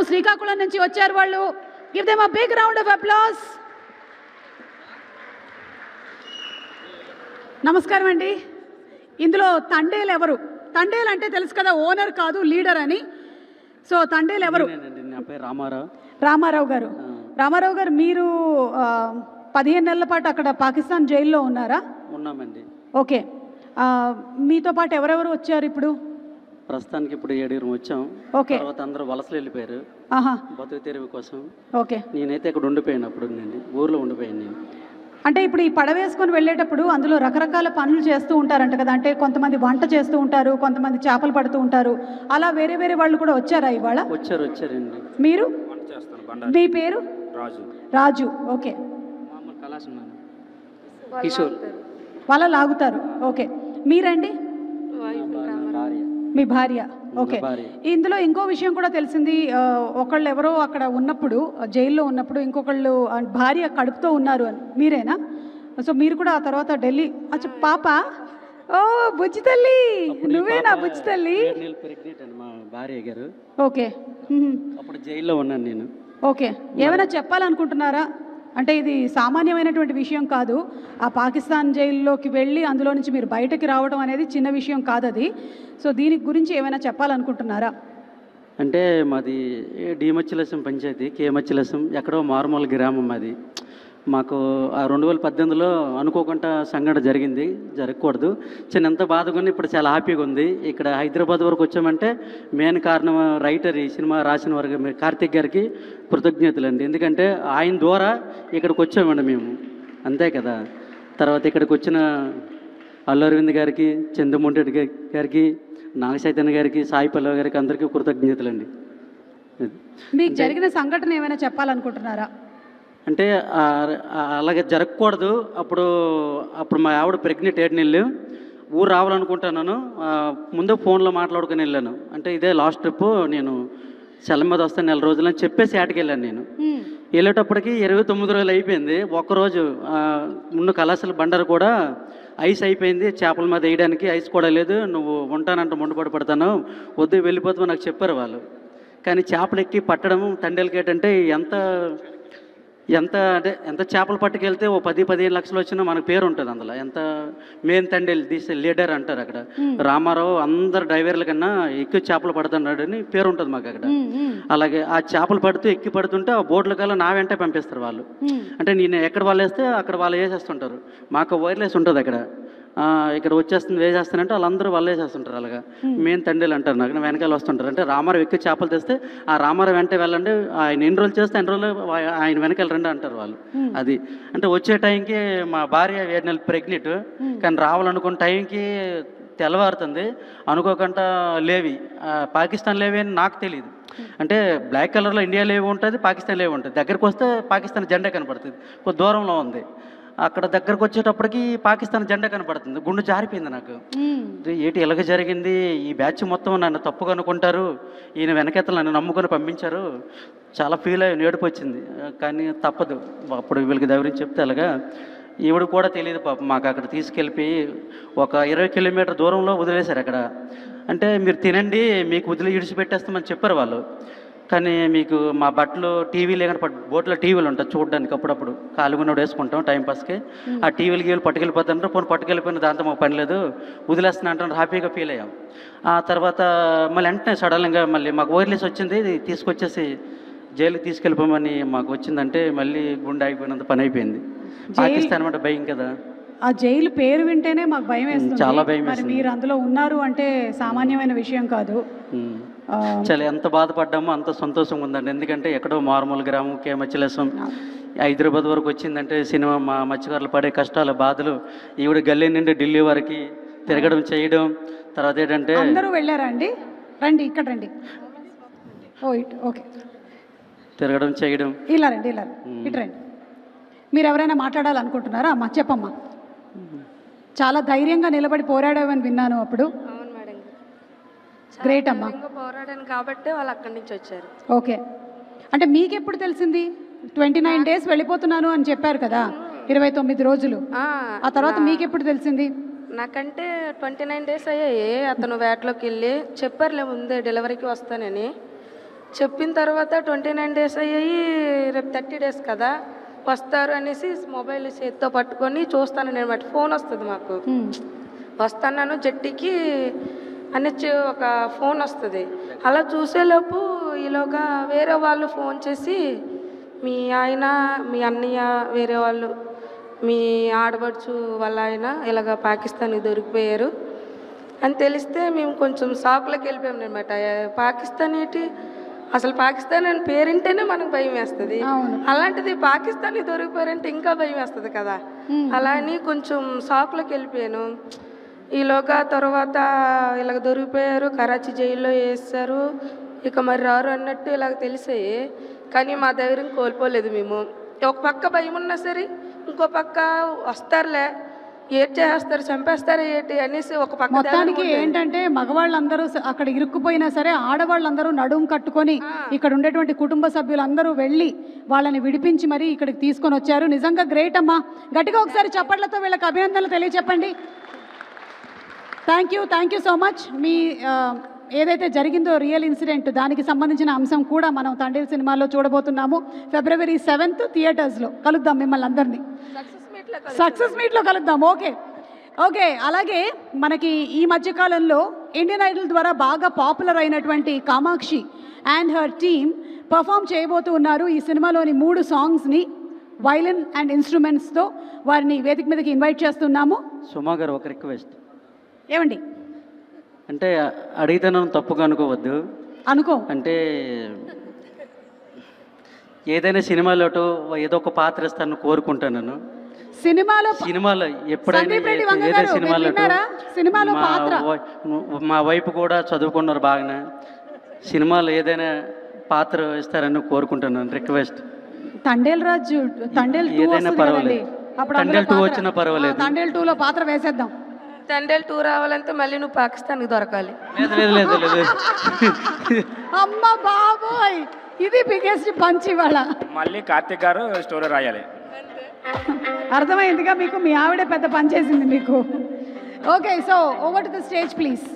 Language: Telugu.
శ్రీకాకుళం నుంచి వచ్చారు వాళ్ళు. Give them a big round of applause. నమస్కారం అండి. ఇందులో తండేలు ఎవరు? తండేలు అంటే తెలుసు కదా, ఓనర్ కాదు లీడర్ అని. సో తండేలు ఎవరు? నా పేరు రామారావు. రామారావు గారు. రామారావు గారు, మీరు 15 నెలల పాటు అక్కడ పాకిస్తాన్ జైల్లో ఉన్నారా? ఉన్నామండి. ఓకే. మీతో పాటు ఎవరెవరు వచ్చారు ఇప్పుడు? ప్రస్తుతానికి ఇప్పుడు 7 వచ్చాం. ఓకే. తర్వాత అందరూ వలసలు వెళ్ళిపోయారు బతుకు తెరువు కోసం. ఓకే. నేనైతే ఇక్కడ ఉండిపోయాను. అప్పుడు నేను ఊర్లో ఉండిపోయాను. నేను అంటే ఇప్పుడు ఈ పడవ వేసుకొని వెళ్ళేటప్పుడు అందులో రకరకాల పనులు చేస్తూ ఉంటారంట కదా. అంటే కొంతమంది వంట చేస్తూ ఉంటారు, కొంతమంది చేపలు పడుతూ ఉంటారు. అలా వేరే వేరే వాళ్ళు కూడా వచ్చారా ఇవాళ? వచ్చారండి. మీరు? మీ పేరు? రాజు. రాజు. ఓకే. కిషోర్. వాళ్ళ లాగుతారు. ఓకే. మీరండి? మీ భార్య. ఓకే. ఇందులో ఇంకో విషయం కూడా తెలిసింది. ఒకళ్ళు ఎవరో అక్కడ ఉన్నప్పుడు, జైల్లో ఉన్నప్పుడు ఇంకొకళ్ళు భార్య కడుపుతో ఉన్నారు అని. మీరేనా? సో మీరు కూడా ఆ తర్వాత ఢిల్లీ. అచ్చా, పాప. ఓ బుజ్జి తల్లి, నువ్వేనా బుజ్జి తల్లి? మా భార్య గారు. ఓకే. అప్పుడు జైల్లో ఉన్నాను నేను. ఓకే. ఏమైనా చెప్పాలనుకుంటున్నారా? అంటే ఇది సామాన్యమైనటువంటి విషయం కాదు. ఆ పాకిస్తాన్ జైల్లోకి వెళ్ళి అందులో నుంచి మీరు బయటకి రావడం అనేది చిన్న విషయం కాదు అది. సో దీని గురించి ఏమైనా చెప్పాలనుకుంటున్నారా? అంటే మాది డిమచ్చిలసం పంచాయతీ, కేమచ్చిలసం, ఎక్కడో మారుమూల గ్రామం అది. మాకు ఆ 2018లో అనుకోకుండా సంఘటన జరిగింది. జరగకూడదు. ఎంత బాధగా ఉంది, ఇప్పుడు చాలా హ్యాపీగా ఉంది. ఇక్కడ హైదరాబాద్ వరకు వచ్చామంటే మెయిన్ కారణం రైటర్, ఈ సినిమా రాసిన వారికి కార్తిక్ గారికి కృతజ్ఞతలు అండి. ఎందుకంటే ఆయన ద్వారా ఇక్కడికి వచ్చామండి మేము, అంతే కదా. తర్వాత ఇక్కడికి వచ్చిన అల్లు అరవింద్ గారికి, చంద్రమోహన్ రెడ్డి గారికి, నాగ చైతన్య గారికి, సాయి పల్లవి గారికి అందరికీ కృతజ్ఞతలు అండి. మీకు జరిగిన సంఘటన ఏమైనా చెప్పాలనుకుంటున్నారా? అంటే అలాగే జరగకూడదు. అప్పుడు మా ఆవిడ ప్రెగ్నెంట్ 7 నెలలు. ఊరు రావాలనుకుంటున్నాను. ముందే ఫోన్లో మాట్లాడుకుని వెళ్ళాను. అంటే ఇదే లాస్ట్ ట్రిప్, నేను సెలవు మీద వస్తాను 4 రోజులు అని చెప్పేసి ఏటకి వెళ్ళాను. నేను వెళ్ళేటప్పటికి 29 రోజులు అయిపోయింది. ఒక్కరోజు ముందు కళాశాల బండరు కూడా ఐస్ అయిపోయింది. చేపల మీద వేయడానికి ఐస్ కూడా లేదు. నువ్వు ఉంటానంటే ముందుపడి పడతాను, వద్దు వెళ్ళిపోతావు నాకు చెప్పారు వాళ్ళు. కానీ చేపలు ఎక్కి పట్టడం తండేలకేట్ అంటే ఎంత చేపలు పట్టుకెళ్తే ఓ 10-15 లక్షలు వచ్చినా మనకు పేరు ఉంటుంది అందులో. ఎంత మెయిన్ తండేలు తీసే లీడర్ అంటారు అక్కడ. రామారావు అందరు డ్రైవర్ల కన్నా ఎక్కువ చేపలు పడుతున్నాడు అని పేరు ఉంటుంది మాకు అక్కడ. అలాగే ఆ చేపలు ఎక్కి పడుతుంటే ఆ బోట్ల కల్లా నా వెంటే పంపిస్తారు వాళ్ళు. అంటే నేను ఎక్కడ వాళ్ళు వేస్తే అక్కడ వాళ్ళు వేసేస్తుంటారు. మాకు వైర్లెస్ ఉంటుంది అక్కడ. ఇక్కడ వచ్చేస్తుంది వేసేస్తానంటే వాళ్ళందరూ వాళ్ళు వేసేస్తుంటారు. అలాగా మెయిన్ తండ్రిలు అంటారు నాకు, వెనకాల వస్తుంటారు. అంటే రామారావు ఎక్కువ చేపలు తెస్తే ఆ రామారావు వెంట వెళ్ళండి, ఆయన ఎన్ని రోజులు చేస్తే అన్ని రోజులు ఆయన వెనకాల రండి అంటారు వాళ్ళు. అది అంటే వచ్చే టైంకి మా భార్య 7 నెలలు ప్రెగ్నెంట్. కానీ రావాలనుకున్న టైంకి తెల్లవారుతుంది. అనుకోకుండా లేవి, పాకిస్తాన్ లేవి అని నాకు తెలియదు. అంటే బ్లాక్ కలర్లో ఇండియా లేవి ఉంటుంది, పాకిస్తాన్ లేవి ఉంటుంది. దగ్గరికి వస్తే పాకిస్తాన్ జెండా కనపడుతుంది. కొద్ది దూరంలో ఉంది. అక్కడ దగ్గరకు వచ్చేటప్పటికి పాకిస్తాన్ జెండా కనపడుతుంది. గుండె జారిపోయింది నాకు. ఏంటి ఇలాగ జరిగింది? ఈ బ్యాచ్ మొత్తం నన్ను తప్పుగా అనుకుంటారు, ఈయన వెనకెత్తలు నన్ను నమ్ముకొని పంపించారు. చాలా ఫీల్ అయ్యి ఏడుపు వచ్చింది. కానీ తప్పదు. అప్పుడు వీళ్ళకి దగ్గర చెప్తే అలాగా ఈవిడ కూడా తెలియదు పాపం. మాకు అక్కడ తీసుకెళ్ళిపోయి ఒక 20 కిలోమీటర్ దూరంలో వదిలేశారు అక్కడ. అంటే మీరు తినండి, మీకు వదిలి ఇడిచిపెట్టేస్తామని చెప్పారు వాళ్ళు. కానీ మీకు మా బట్టలు టీవీలు లేకుండా బోట్లో టీవీలు ఉంటాయి చూడడానికి. అప్పుడప్పుడు కాలుగున్నోడు వేసుకుంటాం టైంపాస్కి. ఆ టీవీలు గీవీలు పట్టుకెళ్ళిపోతుంటారు. పోనీ పట్టుకెళ్ళిపోయిన దాంతో మాకు పని లేదు, వదిలేస్తున్నా అంటారు. హ్యాపీగా ఫీల్ అయ్యాం. ఆ తర్వాత మళ్ళీ వెంటనే సడన్గా మళ్ళీ మాకు వైర్లెస్ వచ్చింది, తీసుకొచ్చేసి జైలుకి తీసుకెళ్ళిపోమని మాకు వచ్చిందంటే మళ్ళీ గుండె అయిపోయినంత పని అయిపోయింది. పాకిస్తాన్ అంటే భయం కదా. ఆ జైలు పేరు వింటేనే మాకు భయం వేస్తుంది. చాలా భయం. మరి మీరు అందులో ఉన్నారు అంటే సామాన్యమైన విషయం కాదు. చాలా ఎంత బాధపడ్డామో అంత సంతోషంగా ఉందండి. ఎందుకంటే ఎక్కడో మారుమూల గ్రామం, కేమచ్చిలసం, హైదరాబాద్ వరకు వచ్చిందంటే సినిమా మా మత్స్యకారులు పడే కష్టాలు, బాధలు. ఈవిడ గల్లీ నుండి ఢిల్లీ వరకు తిరగడం చేయడం. తర్వాత ఏంటంటే అందరూ వెళ్ళారా అండి? రండి ఇక్కడ రండి. ఓకే. తిరగడం చేయడం. ఇలా రండి, ఇలా ఇటు రండి. మీరు ఎవరైనా మాట్లాడాలనుకుంటున్నారా? అమ్మా చెప్పమ్మా. చాలా ధైర్యంగా నిలబడి పోరాడావని విన్నాను అప్పుడు. అవును మేడం, గ్రేట్ అమ్మా. పోరాడాను కాబట్టి వాళ్ళు అక్కడి నుంచి వచ్చారు. ఓకే. అంటే మీకు ఎప్పుడు తెలిసింది? 29 డేస్ వెళ్ళిపోతున్నాను అని చెప్పారు కదా, 29 రోజులు. ఆ తర్వాత మీకు ఎప్పుడు తెలిసింది? నాకంటే 29 డేస్ అయ్యాయి. అతను వేటలోకి వెళ్ళి చెప్పారులే ముందే డెలివరీకి వస్తానని చెప్పిన తర్వాత 29 డేస్ అయ్యాయి, రేపు 30 డేస్ కదా వస్తారు అనేసి మొబైల్ చేతితో పట్టుకొని చూస్తాను నేను బట్టి ఫోన్ వస్తుంది మాకు. వస్తున్నాను జట్టికి అని ఒక ఫోన్ వస్తుంది. అలా చూసేలోపు ఈలోగా వేరే వాళ్ళు ఫోన్ చేసి మీ ఆయన, మీ అన్నయ్య, వేరే వాళ్ళు, మీ ఆడబడుచు వాళ్ళ ఆయన ఇలాగ పాకిస్తాన్కి దొరికిపోయారు అని తెలిస్తే మేము కొంచెం షాక్లోకి వెళ్ళిపోయాం అనమాట. పాకిస్తాన్ ఏంటి, అసలు పాకిస్తాన్ అని పేరింటేనే మనకు భయం వేస్తుంది, అలాంటిది పాకిస్తాన్కి దొరికిపోయారంటే ఇంకా భయం వేస్తుంది కదా. అలా అని కొంచెం షాక్లోకి వెళ్ళిపోయాను. ఈలోగా తర్వాత ఇలాగ దొరికిపోయారు, కరాచీ జైల్లో వేస్తారు, ఇక మరి రారు అన్నట్టు ఇలాగ తెలిసాయి. కానీ మా ధైర్యం కోల్పోలేదు మేము. ఒక పక్క భయం ఉన్నా సరే ఇంకో పక్క వస్తారులే, ఏడ్ చేస్తారు, చంపేస్తారు ఏంటి అనేసి ఒక పక్క. మొత్తానికి ఏంటంటే మగవాళ్ళందరూ అక్కడ ఇరుక్కుపోయినా సరే ఆడవాళ్ళందరూ నడుము కట్టుకొని ఇక్కడ ఉండేటువంటి కుటుంబ సభ్యులందరూ వెళ్ళి వాళ్ళని విడిపించి మరీ ఇక్కడికి తీసుకొని వచ్చారు. నిజంగా గ్రేట్ అమ్మా. గట్టిగా ఒకసారి చప్పట్లతో వీళ్ళకి అభినందనలు తెలియచెప్పండి. Thank you so much. మీ ఏదైతే జరిగిందో రియల్ ఇన్సిడెంట్ దానికి సంబంధించిన అంశం కూడా మనం తండేల్ సినిమాలో చూడబోతున్నాము. February 7th థియేటర్స్లో కలుద్దాం మిమ్మల్ని అందరినీ. సక్సెస్ మీట్లో కలుద్దాం. ఓకే. అలాగే మనకి ఈ మధ్యకాలంలో ఇండియన్ ఐడల్ ద్వారా బాగా పాపులర్ అయినటువంటి Kamakshi and her team perform చేయబోతూ ఉన్నారు. ఈ సినిమాలోని 3 సాంగ్స్ని వైలిన్ అండ్ ఇన్స్ట్రుమెంట్స్తో వారిని వేదిక మీదకి ఇన్వైట్ చేస్తున్నాము. సుమా గారు ఒక రిక్వెస్ట్. ఏమండి? అంటే అడిగితే నన్ను తప్పుగా అనుకోవద్దు. అంటే ఏదైనా సినిమాలో ఏదో ఒక పాత్ర ఇస్తాను కోరుకుంటాను నేను. సినిమాలో ఎప్పుడైనా ఏదైనా సినిమాలో మా వైపు కూడా చదువుకున్నారు బాగానే. సినిమాలో ఏదైనా పాత్ర ఇస్తారని కోరుకుంటున్నాను. రిక్వెస్ట్. తండేల్ 2 పర్వాలేదు, తండేల్ 2 వచ్చినా పర్వాలేదు. తండేల్ 2లో పాత్ర వేసేద్దాం. తండేల్ 2 రావాలంటే మళ్ళీ నువ్వు పాకిస్తాన్కి దొరకాలి. లేదు. అమ్మ బాబోయ్, ఇది బిగ్గెస్ట్ పంచ్ ఇవాళ. మళ్ళీ కార్తిక్ గారు స్టోరీ రాయాలి. అర్థమైందిగా మీకు, మీ ఆవిడే పెద్ద పని చేసింది మీకు. Okay, so over to the stage please.